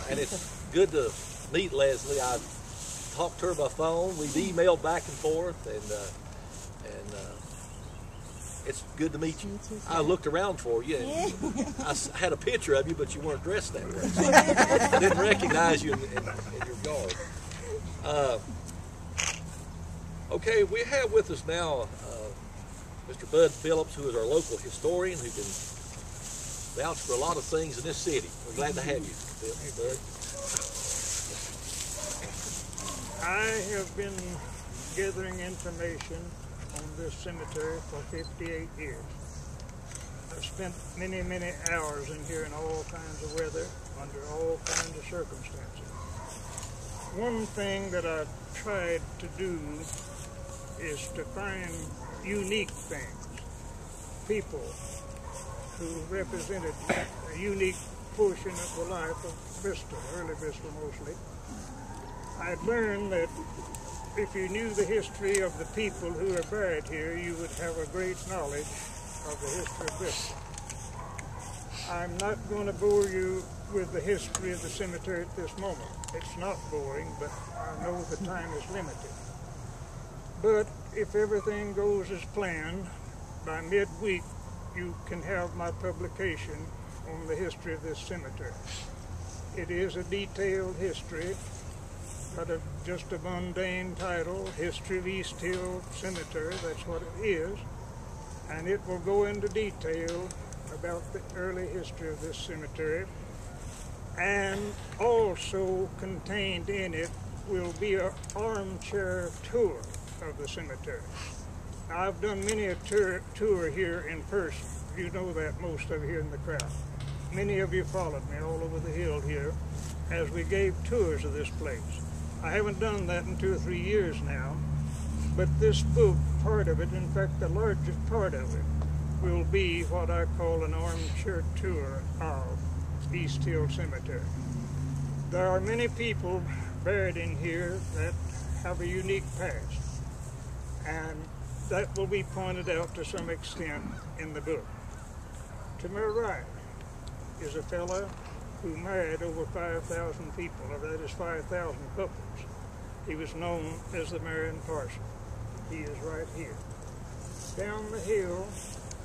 And it's good to meet Leslie. I talked to her by phone. We've emailed back and forth, and it's good to meet you. I looked around for you, and I had a picture of you, but you weren't dressed that way. So I didn't recognize you in your garb. Okay, we have with us now Mr. Bud Phillips, who is our local historian, who can vouch for a lot of things in this city. We're glad to have you, Bud. I have been gathering information on this cemetery for 58 years. I've spent many, many hours in here in all kinds of weather, under all kinds of circumstances. One thing that I've tried to do is to find unique things, people who represented a unique portion of the life of Bristol, early Bristol mostly. I'd learned that if you knew the history of the people who are buried here, you would have a great knowledge of the history of Bristol. I'm not going to bore you with the history of the cemetery at this moment. It's not boring, but I know the time is limited. But if everything goes as planned, by midweek you can have my publication on the history of this cemetery. It is a detailed history, not just a mundane title, History of East Hill Cemetery, that's what it is. And it will go into detail about the early history of this cemetery. And also contained in it will be an armchair tour of the cemetery. I've done many a tour here in person. You know that, most of you here in the crowd. Many of you followed me all over the hill here as we gave tours of this place. I haven't done that in 2 or 3 years now, but this book, part of it, in fact the largest part of it, will be what I call an armchair tour of East Hill Cemetery. There are many people buried in here that have a unique past, and that will be pointed out to some extent in the book. To my right is a fellow who married over 5,000 people, or that is 5,000 couples. He was known as the Marion Parson. He is right here. Down the hill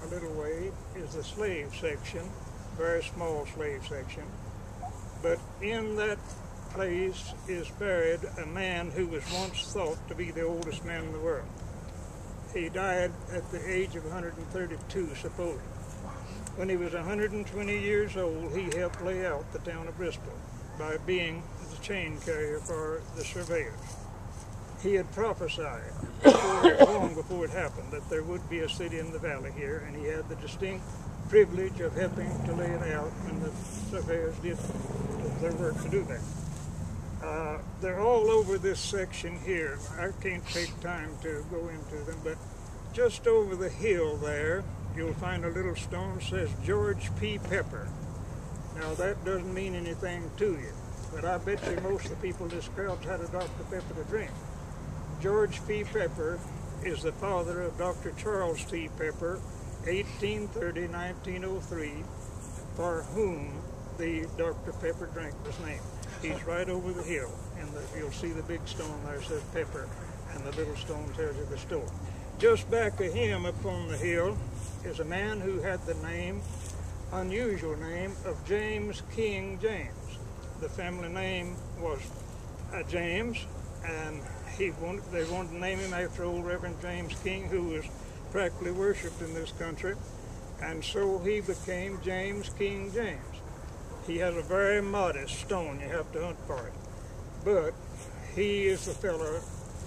a little way is the slave section, very small slave section, but in that place is buried a man who was once thought to be the oldest man in the world. He died at the age of 132, supposedly. When he was 120 years old, he helped lay out the town of Bristol by being the chain carrier for the surveyors. He had prophesied long before it happened that there would be a city in the valley here, and he had the distinct privilege of helping to lay it out when the surveyors did their work to do that. They're all over this section here. I can't take time to go into them, but just over the hill there, you'll find a little stone that says George P. Pepper. Now that doesn't mean anything to you, but I bet you most of the people in this crowd's had a Dr. Pepper to drink. George P. Pepper is the father of Dr. Charles T. Pepper, 1830-1903, for whom the Dr. Pepper drink was named. He's right over the hill, and you'll see the big stone there says Pepper, and the little stone tells you the story. Just back of him upon the hill is a man who had the name, unusual name, of James King James. The family name was James, and they wanted to name him after old Reverend James King, who was practically worshipped in this country, and so he became James King James. He has a very modest stone, you have to hunt for it, but he is the fellow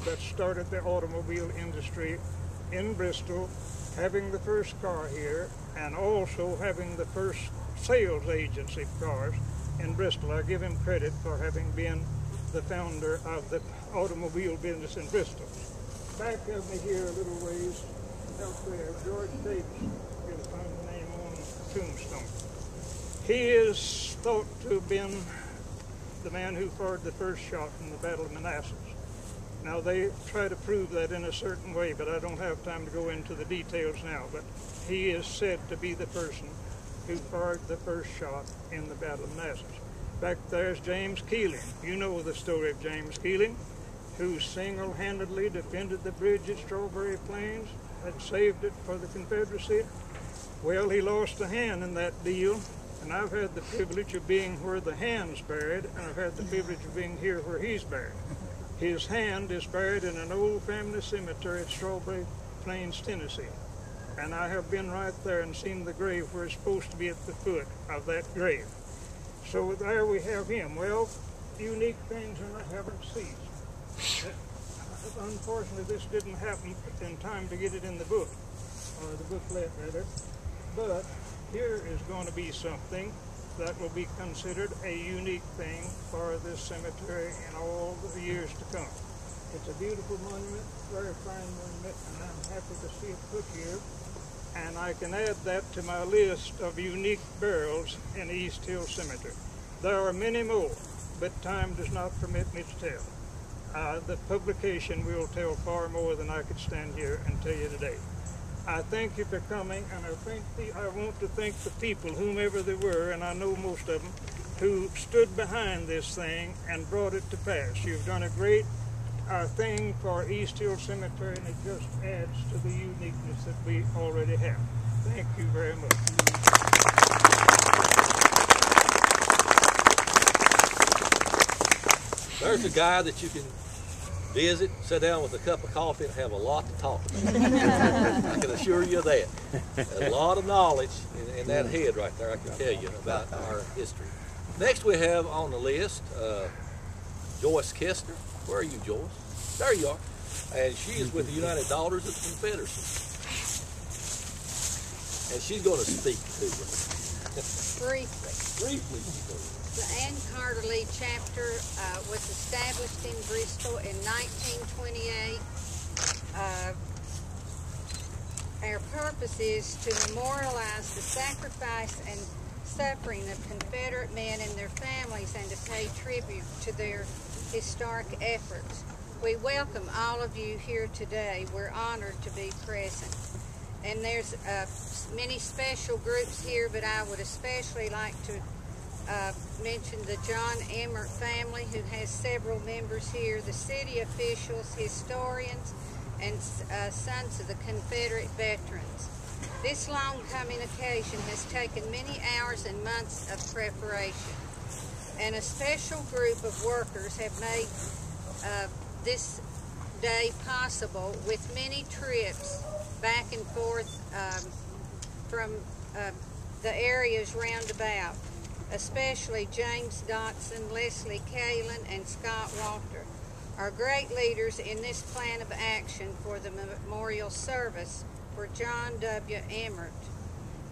that started the automobile industry in Bristol, having the first car here, and also having the first sales agency cars in Bristol. I give him credit for having been the founder of the automobile business in Bristol. Back of me here a little ways, out there, George Davis. You'll find the name on the tombstone. He is thought to have been the man who fired the first shot in the Battle of Manassas. Now they try to prove that in a certain way, but I don't have time to go into the details now, but he is said to be the person who fired the first shot in the Battle of Manassas. Back there's James Keeling. You know the story of James Keeling, who single-handedly defended the bridge at Strawberry Plains and saved it for the Confederacy. Well, he lost a hand in that deal, and I've had the privilege of being where the hand's buried, and I've had the privilege of being here where he's buried. His hand is buried in an old family cemetery at Strawberry Plains, Tennessee. And I have been right there and seen the grave where it's supposed to be at the foot of that grave. So there we have him. Well, unique things in the heavens cease. Unfortunately, this didn't happen in time to get it in the book, or the booklet rather. But here is going to be something that will be considered a unique thing for this cemetery in all the years to come. It's a beautiful monument, very fine monument, and I'm happy to see it put here. And I can add that to my list of unique burials in East Hill Cemetery. There are many more, but time does not permit me to tell. The publication will tell far more than I could stand here and tell you today. I thank you for coming, and I want to thank the people, whomever they were, and I know most of them, who stood behind this thing and brought it to pass. You've done a great thing for East Hill Cemetery, and it just adds to the uniqueness that we already have. Thank you very much. There's a guy that you can visit, sit down with a cup of coffee, and have a lot to talk about. I can assure you of that. A lot of knowledge in that head right there, I can tell you about our history. Next we have on the list Joyce Kestner. Where are you, Joyce? There you are. And she is with the United Daughters of the Confederacy. And she's going to speak to you. Briefly. The Ann Carter Lee chapter was established in Bristol in 1928. Our purpose is to memorialize the sacrifice and suffering of Confederate men and their families and to pay tribute to their historic efforts. We welcome all of you here today. We're honored to be present. And there's many special groups here, but I would especially like to mention the John Emmert family, who has several members here, the city officials, historians, and sons of the Confederate veterans. This long-coming occasion has taken many hours and months of preparation, and a special group of workers have made this day possible with many trips back and forth from the areas round about, especially James Dotson, Leslie Kalin, and Scott Walter, are great leaders in this plan of action for the memorial service for John W. Emmert.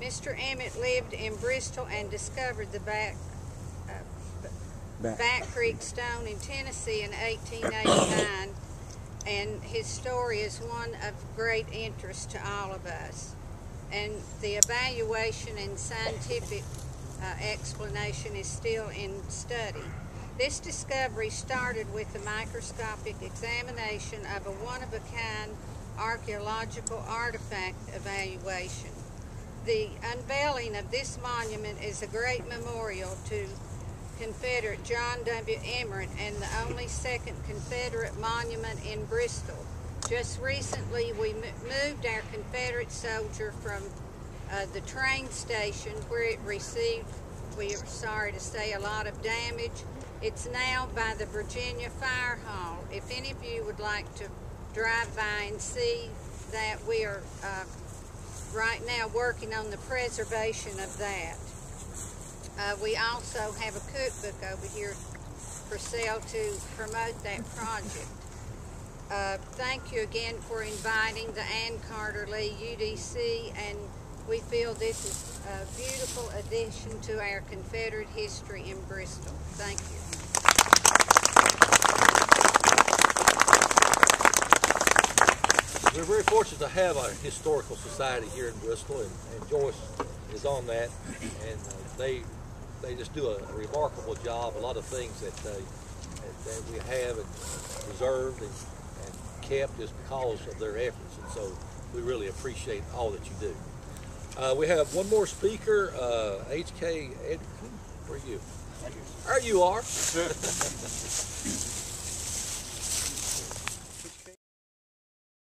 Mr. Emmert lived in Bristol and discovered the Back Creek Stone in Tennessee in 1889, and his story is one of great interest to all of us. And the evaluation and scientific explanation is still in study. This discovery started with the microscopic examination of a one-of-a-kind archaeological artifact evaluation. The unveiling of this monument is a great memorial to Confederate John W. Emmert and the only second Confederate monument in Bristol. Just recently we moved our Confederate soldier from the train station where it received, we are sorry to say, a lot of damage. It's now by the Virginia Fire Hall. If any of you would like to drive by and see that, we are right now working on the preservation of that. We also have a cookbook over here for sale to promote that project. Thank you again for inviting the Ann Carter Lee UDC, and we feel this is a beautiful addition to our Confederate history in Bristol. Thank you. We're very fortunate to have a historical society here in Bristol, and Joyce is on that, and they just do a remarkable job. A lot of things that we have and preserved and kept is because of their efforts, and so we really appreciate all that you do. We have one more speaker, H.K. Where are you? There you are.